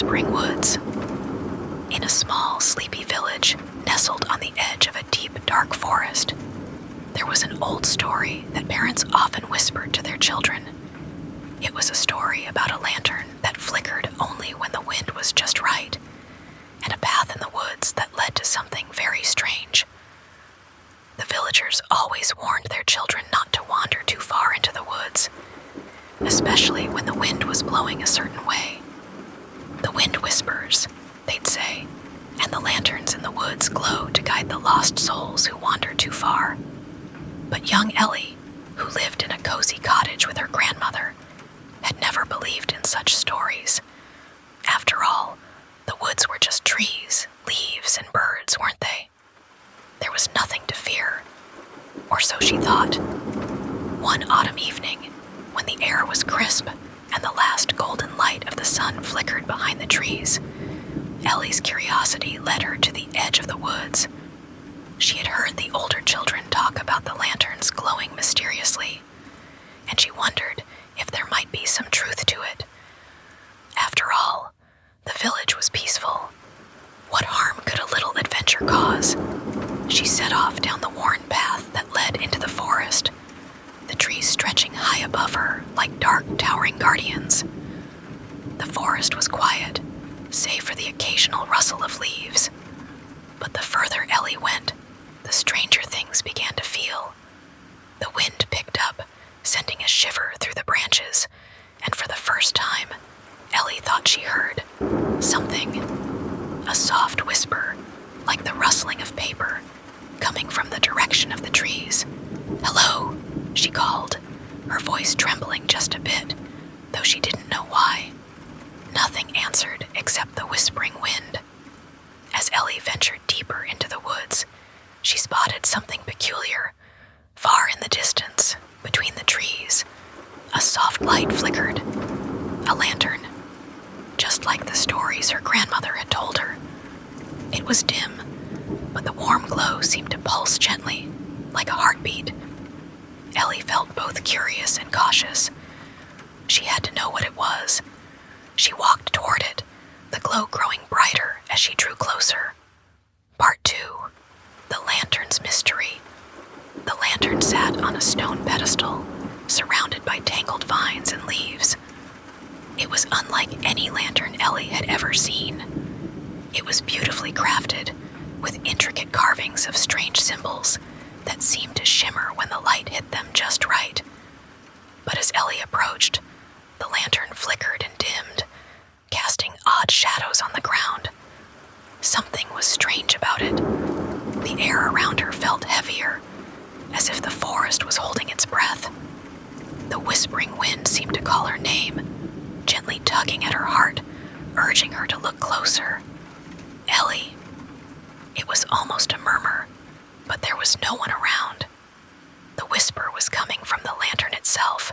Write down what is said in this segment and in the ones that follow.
Whispering Woods. In a small, sleepy village nestled on the edge of a deep, dark forest, there was an old story that parents often whispered to their children. It was a story about a lantern that flickered only when the wind was just right, and a path in the woods that led to something very strange. The villagers always warned their children not to wander too far into the woods, especially when the wind was blowing a certain way. The wind whispers, they'd say, and the lanterns in the woods glow to guide the lost souls who wander too far. But young Ellie, who lived in a cozy cottage with her grandmother, had never believed in such stories. After all, the woods were just trees, leaves, and birds, weren't they? There was nothing to fear, or so she thought. One autumn evening, when the air was crisp and the last golden light of the sun flickered behind the trees, Ellie's curiosity led her to the edge of the woods. She had heard the older children talk about the lanterns glowing mysteriously, and she wondered if there might be some truth to it. After all, the village was peaceful. What harm could a little adventure cause? She set off down the worn path that led into the forest, the trees stretching high above her like dark, towering guardians. The forest was quiet, save for the occasional rustle of leaves. But the further Ellie went, the stranger things began to feel. The wind picked up, sending a shiver through the branches, and for the first time, Ellie thought she heard something. A soft whisper, like the rustling of paper, coming from the direction of the trees. "Hello," she called, her voice trembling just a bit, though she didn't know why. Nothing answered except the whispering wind. As Ellie ventured deeper into the woods, she spotted something peculiar. Far in the distance, between the trees, a soft light flickered. A lantern, just like the stories her grandmother had told her. It was dim, but the warm glow seemed to pulse gently, like a heartbeat. Ellie felt both curious and cautious. She had to know what it was. She walked toward it, the glow growing brighter as she drew closer. Part 2. The Lantern's Mystery. The lantern sat on a stone pedestal, surrounded by tangled vines and leaves. It was unlike any lantern Ellie had ever seen. It was beautifully crafted, with intricate carvings of strange symbols that seemed to shimmer when the light hit them just right. But as Ellie approached, the lantern flickered and dimmed, casting odd shadows on the ground. Something was strange about it. The air around her felt heavier, as if the forest was holding its breath. The whispering wind seemed to call her name, gently tugging at her heart, urging her to look closer. "Ellie." It was almost a murmur, but there was no one around. The whisper was coming from the lantern itself.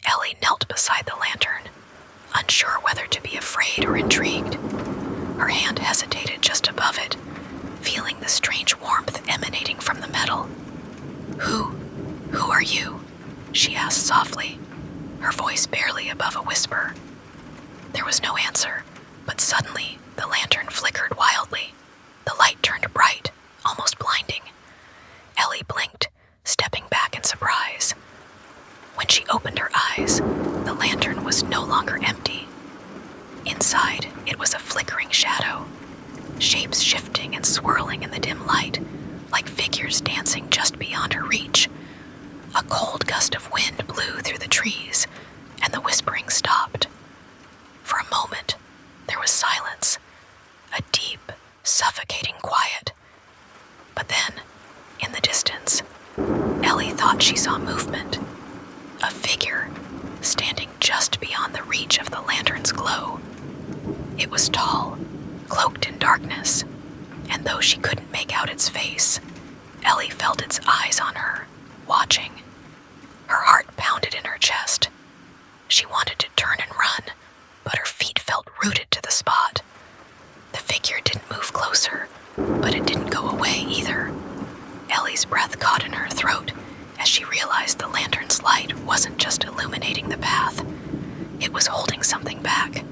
Ellie knelt beside the lantern, unsure whether to be afraid or intrigued. Her hand hesitated just above it, feeling the strange warmth emanating from the metal. Who are you?" she asked softly, her voice barely above a whisper. There was no answer, but suddenly the lantern flickered wildly. The light turned bright, almost blinding. Ellie blinked, stepping back in surprise. When she opened her eyes, the lantern was no longer empty. Inside, it was a flickering shadow, shapes shifting and swirling in the dim light, like figures dancing just beyond her reach. A cold gust of wind blew through the trees, and the whispering stopped. For a moment, there was silence, a deep, suffocating quiet. But then, in the distance, Ellie thought she saw movement. A figure, standing just beyond the reach of the lantern's glow. It was tall, cloaked in darkness, and though she couldn't make out its face, Ellie felt its eyes on her, watching. Her heart pounded in her chest. She wanted to turn and run, but her feet felt rooted to the spot. The figure didn't move closer, but it didn't go away either. Ellie's breath caught in her throat as she realized the lantern's light wasn't just illuminating the path. It was holding something back.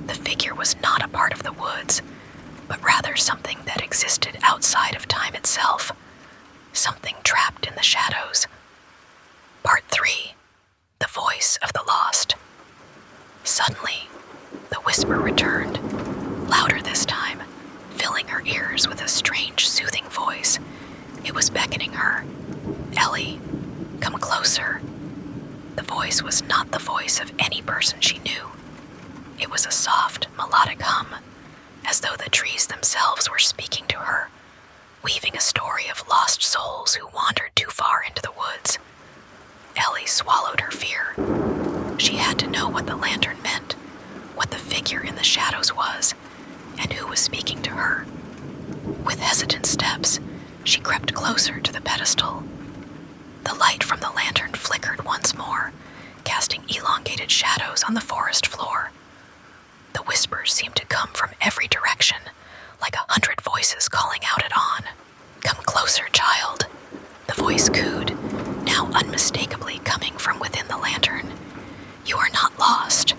The figure was not a part of the woods, but rather something that existed outside of time itself, something trapped in the shadows. Part 3. The Voice of the Lost. Suddenly, the whisper returned, louder this time, filling her ears with a strange, soothing voice. It was beckoning her. "Ellie, come closer." The voice was not the voice of any person she knew. It was a soft, melodic hum, as though the trees themselves were speaking to her, weaving a story of lost souls who wandered too far into the woods. Ellie swallowed her fear. She had to know what the lantern meant, what the figure in the shadows was, and who was speaking to her. With hesitant steps, she crept closer to the pedestal. The light from the lantern flickered once more, casting elongated shadows on the forest floor. The whispers seemed to come from every direction, like 100 voices calling out at On. "Come closer, child," the voice cooed, now unmistakably coming from within the lantern. "You are not lost,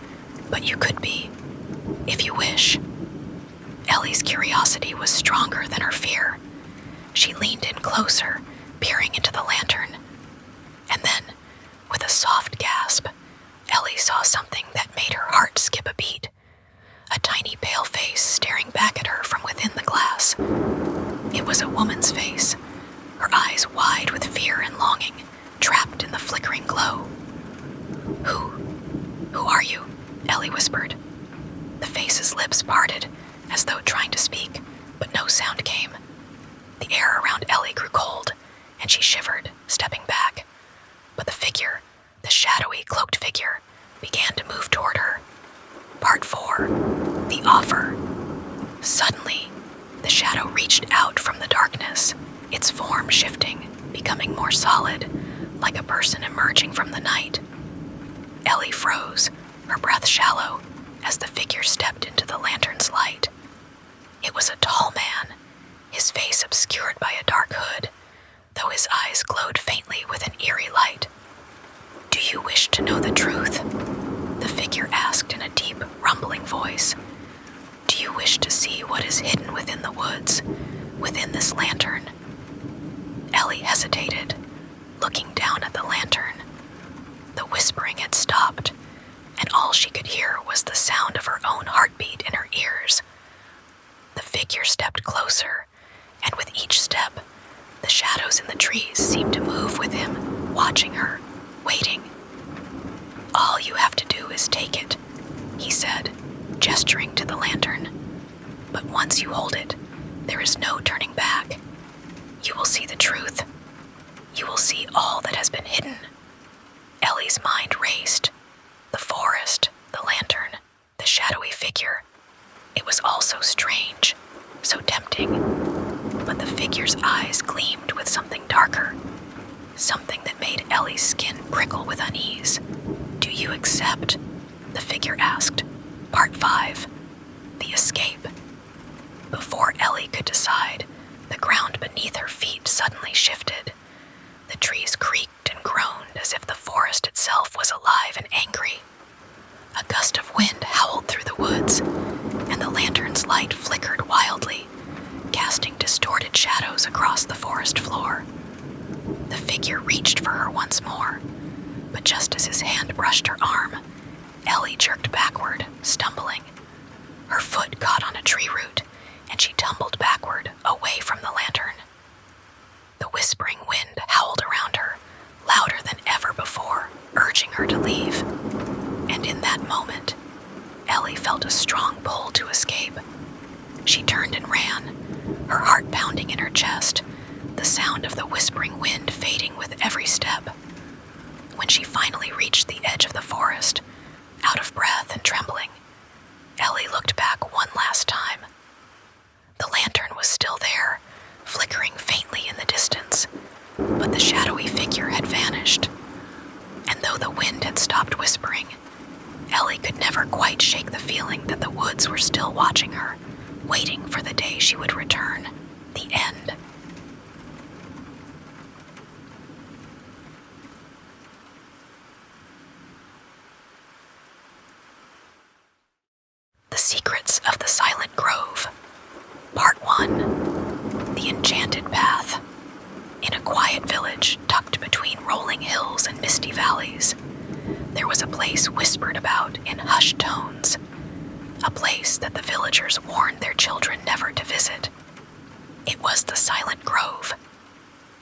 but you could be, if you wish." Ellie's curiosity was stronger than her fear. She leaned in closer, peering into the lantern. And then, with a soft gasp, Ellie saw something that made her heart skip a beat. A tiny pale face staring back at her from within the glass. It was a woman's face, her eyes wide with fear and longing, trapped in the flickering glow. Who are you?" Ellie whispered. The face's lips parted, as though trying to speak, but no sound came. The air around Ellie grew cold, and she shivered, stepping back. But the figure, the shadowy, cloaked figure, began to move toward her. Part 4. The Offer. Suddenly, the shadow reached out from the darkness, its form shifting, becoming more solid, like a person emerging from the night. Ellie froze, her breath shallow, as the figure stepped into the lantern's light. It was a tall man, his face obscured by a dark hood, though his eyes glowed faintly with an eerie light. "Do you wish to know the truth?" the figure asked in a deep, rumbling voice. "Do you wish to see what is hidden within the woods, within this lantern?" Ellie hesitated, looking down at the lantern. The whispering had stopped, and all she could hear was the sound of her own heartbeat in her ears. The figure stepped closer, and with each step, the shadows in the trees seemed to move with him, watching her, waiting. "All you have to do is take it," he said, gesturing to the lantern. "But once you hold it, there is no turning back. You will see the truth. You will see all that has been hidden." Ellie's mind raced. The forest, the lantern, the shadowy figure. It was all so strange, so tempting. But the figure's eyes gleamed with something darker, something that made Ellie's skin prickle with unease. "Do you accept?" the figure asked. Part 5. The Escape. Before Ellie could decide, the ground beneath her feet suddenly shifted. The trees creaked and groaned as if the forest itself was alive and angry. A gust of wind howled through the woods, and the lantern's light flickered wildly, casting distorted shadows across the forest floor. The figure reached for her once more, but just as his hand brushed her arm, Ellie jerked backward, stumbling. Her foot caught on a tree root, and she tumbled backward, away from the lantern. The whispering wind howled around her, louder than ever before, urging her to leave. And in that moment, Ellie felt a strong pull to escape. She turned and ran, her heart pounding in her chest, the sound of the whispering wind fading with every step. When she finally reached the edge of the forest, out of breath and trembling, Ellie looked back one last time. The lantern was still there, flickering faintly in the distance, but the shadowy figure had vanished. And though the wind had stopped whispering, Ellie could never quite shake the feeling that the woods were still watching her, waiting for the day she would return. The end. The Secrets of the Silent Grove. Part 1. The Enchanted Path. In a quiet village tucked between rolling hills and misty valleys, there was a place whispered about in hushed tones, a place that the villagers warned their children never to visit. It was the Silent Grove,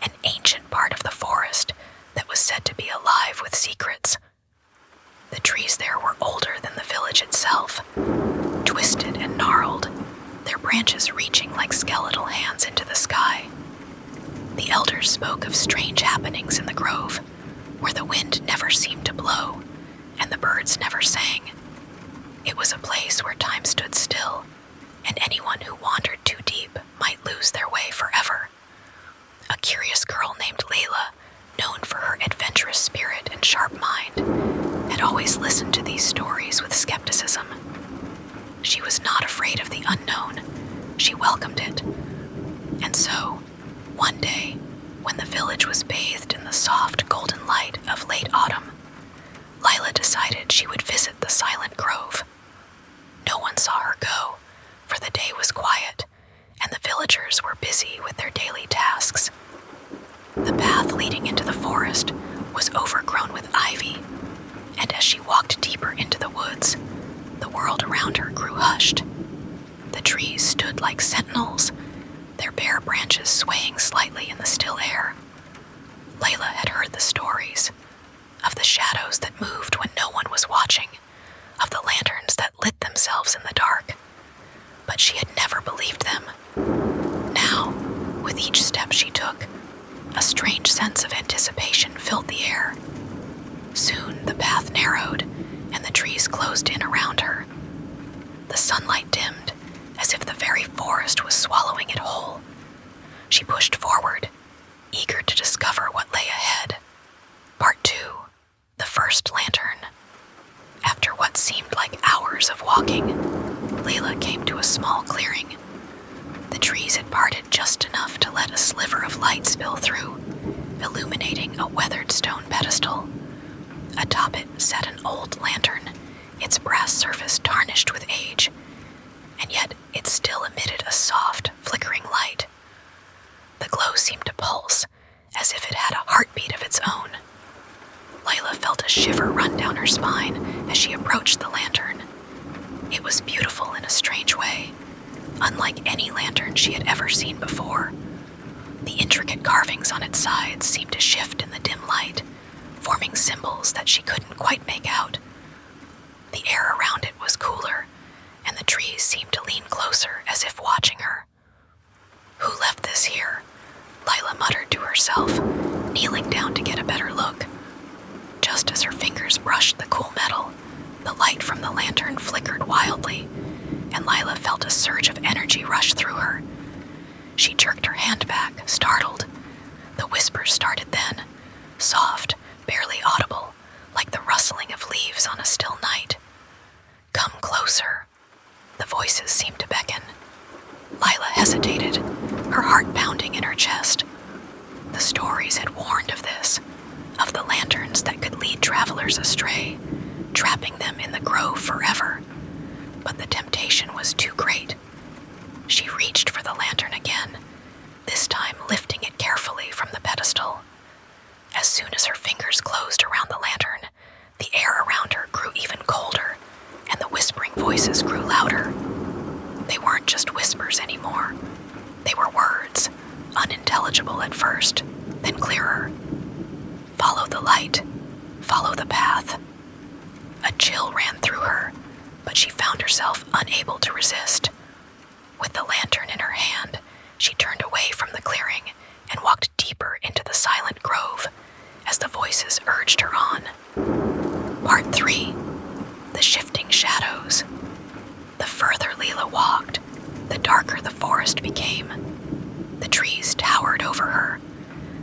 an ancient part of the forest that was said to be alive with secrets. The trees there were older than the village itself, twisted and gnarled, their branches reaching like skeletal hands into the sky. The elders spoke of strange happenings in the grove, where the wind never seemed to blow and the birds never sang. It was a place where time stood still, and anyone who wandered too deep might lose their way forever. A curious girl named Layla, known for her adventurous spirit and sharp mind, had always listened to these stories with skepticism. She was not afraid of the unknown. She welcomed it. And so, one day, when the village was bathed in the soft golden light of late autumn, Lila decided she would visit the Silent Grove. No one saw her go, for the day was quiet, and the villagers were busy with their daily tasks. The path leading into the forest was overgrown with ivy, and as she walked deeper into the woods, the world around her grew hushed. The trees stood like sentinels, their bare branches swaying slightly in the still air. Layla had heard the stories of the shadows that moved when no one was watching, of the lanterns that lit themselves in the dark, but she had never believed them. Now, with each step she took, a strange sense of anticipation filled the air. Soon the path narrowed, and the trees closed in around her. The sunlight dimmed, as if the very forest was swallowing it whole. She pushed forward, eager to discover what lay ahead. Part 2. The First Lantern. After what seemed like hours of walking, Layla came to a small clearing. The trees had parted just enough to let a sliver of light spill through, illuminating a weathered stone pedestal. Atop it sat an old lantern, its brass surface tarnished with age, and yet it still emitted a soft, flickering light. The glow seemed to pulse, as if it had a heartbeat of its own. Layla felt a shiver run down her spine as she approached the lantern. It was beautiful in a strange way, unlike any lantern she had ever seen before. The intricate carvings on its sides seemed to shift in the dim light, forming symbols that she couldn't quite make out. The air around it was cooler, and the trees seemed to lean closer as if watching her. "Who left this here?" Layla muttered to herself, kneeling down to get a better look. Just as her fingers brushed the cool metal, the light from the lantern flickered wildly, and Layla felt a surge of energy rush through her. She jerked her hand back, startled. The whispers started then, soft, barely audible, like the rustling of leaves on a still night. "Come closer." The voices seemed to beckon. Layla hesitated, her heart pounding in her chest. The stories had warned of this, of the lanterns that could lead travelers astray, trapping them in the grove forever. But the temptation was too great. She reached for the lantern again, this time lifting it carefully from the pedestal. As soon as her fingers closed around the lantern, the air around her grew even colder, and the whispering voices grew louder. They weren't just whispers anymore. They were words, unintelligible at first, then clearer. "Follow the light. Follow the path." A chill ran through her, but she found herself unable to resist. With the lantern in her hand, she turned away from the clearing and walked deeper into the Silent Grove as the voices urged her on. Part 3. The Shifting Shadows. The further Layla walked, the darker the forest became. The trees towered over her,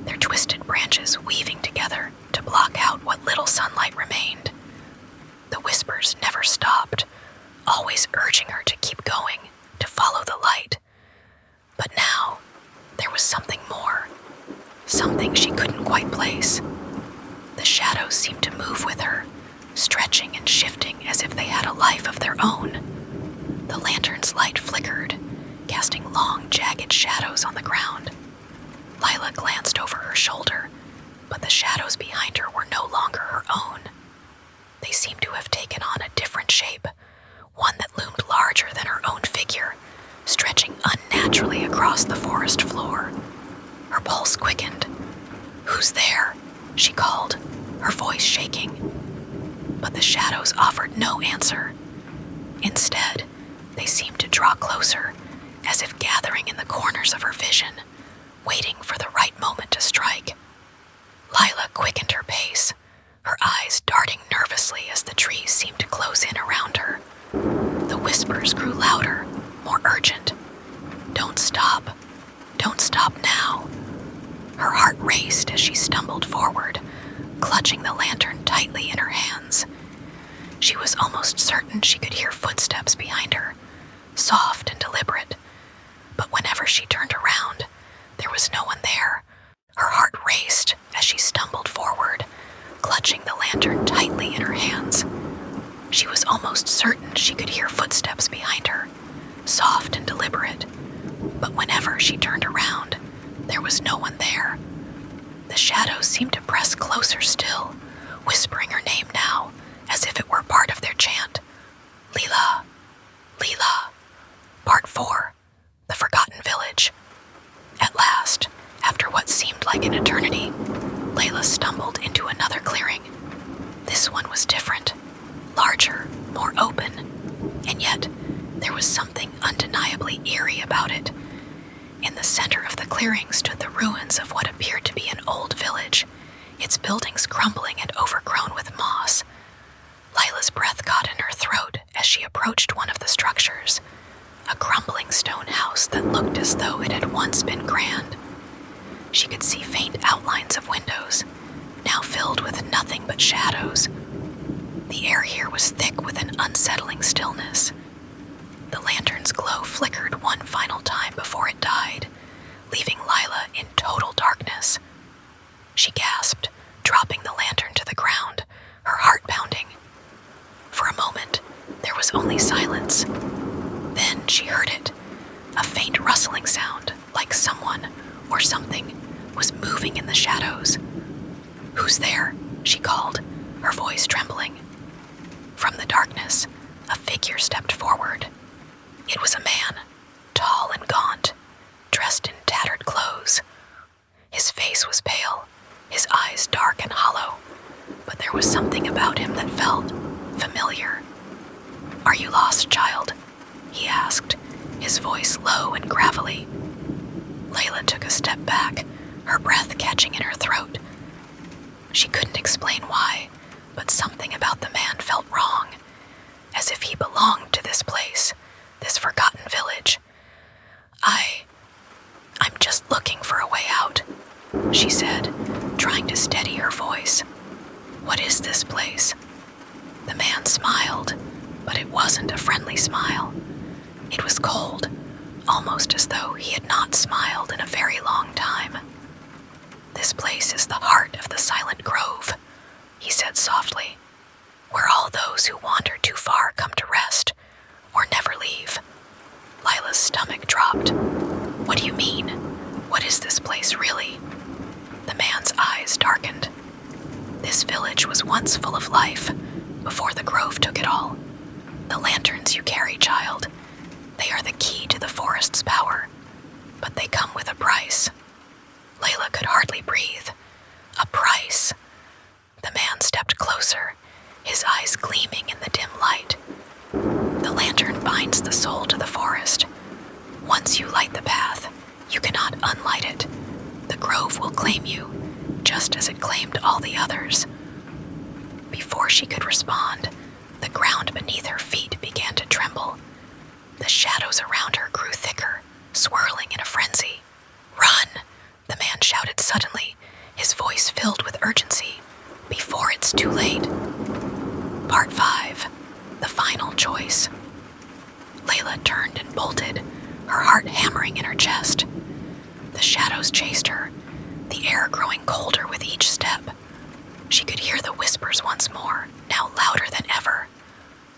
their twisted branches weaving together to block out what little sunlight remained. The whispers never stopped, always urging her to keep going, to follow the light. But now, there was something more, something she couldn't quite place. The shadows seemed to move with her, stretching and shifting as if they had a life of their own. shadows on the ground. Lila glanced over her shoulder, but the shadows behind her were no longer her own. They seemed to have taken on a different shape, one that loomed larger than her own figure, stretching unnaturally across the forest floor. Her pulse quickened. "Who's there?" she called, her voice shaking. But the shadows offered no answer. Instead, they seemed to draw closer, as if gathering in the corners of her vision, waiting for the right moment to strike. Lila quickened her pace, her eyes darting nervously as the trees seemed to close in around her. The whispers grew louder, more urgent. "Don't stop. Don't stop now." Her heart raced as she stumbled forward, clutching the lantern tightly in her hands. She was almost certain she could hear footsteps behind her, soft and deliberate. But whenever she turned around, there was no one there. Her heart raced as she stumbled forward, clutching the lantern tightly in her hands. She was almost certain she could hear footsteps behind her, soft and deliberate. But whenever she turned around, there was no one there. The shadows seemed to press closer still, whispering her name now, as if it were part of their chant. "Lila, Lila." Part 4. The Forgotten Village. At last, after what seemed like an eternity, Layla stumbled into another clearing. This one was different, larger, more open, and yet there was something undeniably eerie about it. In the center of the clearing stood the ruins of what appeared to be an old village, its buildings crumbling and overgrown with moss. Lila's breath caught in her throat as she approached one of the structures, a crumbling stone house that looked as though it had once been grand. She could see faint outlines of windows, now filled with nothing but shadows. The air here was thick with an unsettling stillness. The lantern's glow flickered one final time before it died, leaving Lila in total darkness. She gasped, dropping the lantern to the ground, her heart pounding. For a moment, there was only silence. Then she heard it, a faint rustling sound, like someone or something was moving in the shadows. "Who's there?" she called, her voice trembling. From the darkness, a figure stepped forward. It was a man, tall and gaunt, dressed in tattered clothes. His face was pale, his eyes dark and hollow, but there was something about him that felt familiar. "Are you lost, child?" he asked, his voice low and gravelly. Layla took a step back, her breath catching in her throat. She couldn't explain why, but something about the man felt wrong, as if he belonged to this place, this forgotten village. I'm just looking for a way out," she said, trying to steady her voice. "What is this place?" The man smiled, but it wasn't a friendly smile. It was cold, almost as though he had not smiled in a very long time. "This place is the heart of the Silent Grove," he said softly, "where all those who wander too far come to rest, or never leave." Lila's stomach dropped. "What do you mean? What is this place really?" The man's eyes darkened. "This village was once full of life, before the grove took it all. The lanterns you carry, child, they are the key to the forest's power, but they come with a price." Layla could hardly breathe. A price. The man stepped closer, his eyes gleaming in the dim light. "The lantern binds the soul to the forest. Once you light the path, you cannot unlight it. The grove will claim you, just as it claimed all the others." Before she could respond, the ground beneath her feet began to tremble. The shadows around her grew thicker, swirling in a frenzy. "Run!" the man shouted suddenly, his voice filled with urgency. "Before it's too late." Part 5. The Final Choice. Layla turned and bolted, her heart hammering in her chest. The shadows chased her, the air growing colder with each step. She could hear the whispers once more, now louder than ever.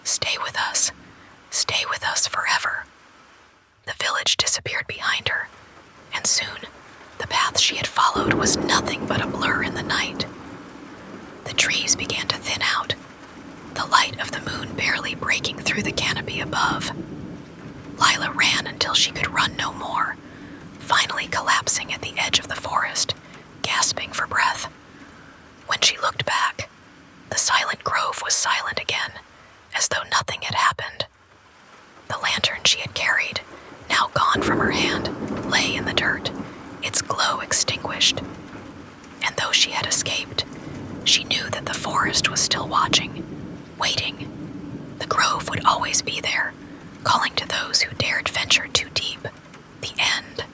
Stay with us forever." The village disappeared behind her, followed was nothing but a blur in the night. The trees began to thin out, the light of the moon barely breaking through the canopy above. Lila ran until she could run no more, finally collapsing at the edge of the forest, gasping for breath. When she looked back, the silent grove was silent again, as though nothing had happened. The lantern she had carried, now gone from her hand, lay in the dirt, its glow extinguished. And though she had escaped, she knew that the forest was still watching, waiting. The grove would always be there, calling to those who dared venture too deep. The end.